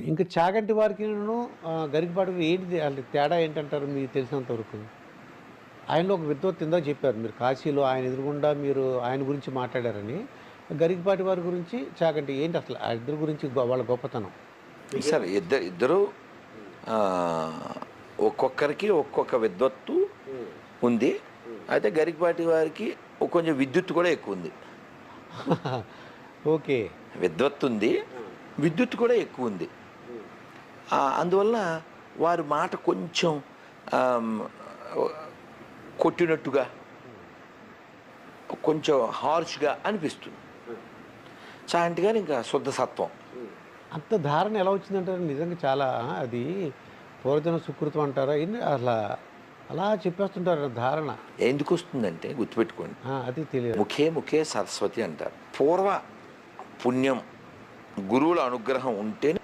ఇంకా చాగంటి వారికిను గరికపాటికి ఏంటిది అంటే తేడా ఏంటంటారు మీకు తెలిసినంత వరకు? ఆయనలో ఒక విద్వత్తు ఇందాక చెప్పారు మీరు కాశీలో ఆయన ఎదురుగుండా మీరు ఆయన గురించి మాట్లాడారని. గరికపాటి వారి గురించి, చాగంటి ఏంటి అసలు ఆ ఇద్దరి గురించి వాళ్ళ గొప్పతనం? సరే ఇద్దరు ఒక్కొక్కరికి ఒక్కొక్క విద్వత్తు ఉంది. అయితే గరికపాటి వారికి కొంచెం విద్యుత్ కూడా ఎక్కువ ఉంది. ఓకే. విద్వత్తు ఉంది, విద్యుత్ కూడా ఎక్కువ ఉంది. అందువల్ల వారి మాట కొంచెం ఆమ్, కొట్టినట్టుగా కొంచెం హార్ష్గా అనిపిస్తుంది. చాగంటి గారు ఇంకా శుద్ధ సత్వం. అంత ధారణ ఎలా వచ్చిందంటారు? నిజంగా చాలా అది పూర్వజన సుకృతం అంటారా? ఏంది అసల అలా చెప్పేస్తుంటారు ధారణ. ఎందుకు వస్తుందంటే గుర్తుపెట్టుకోండి, అది తెలియదు. ముఖే ముఖే సరస్వతి అంటారు. పూర్వ పుణ్యం గురువుల అనుగ్రహం ఉంటేనే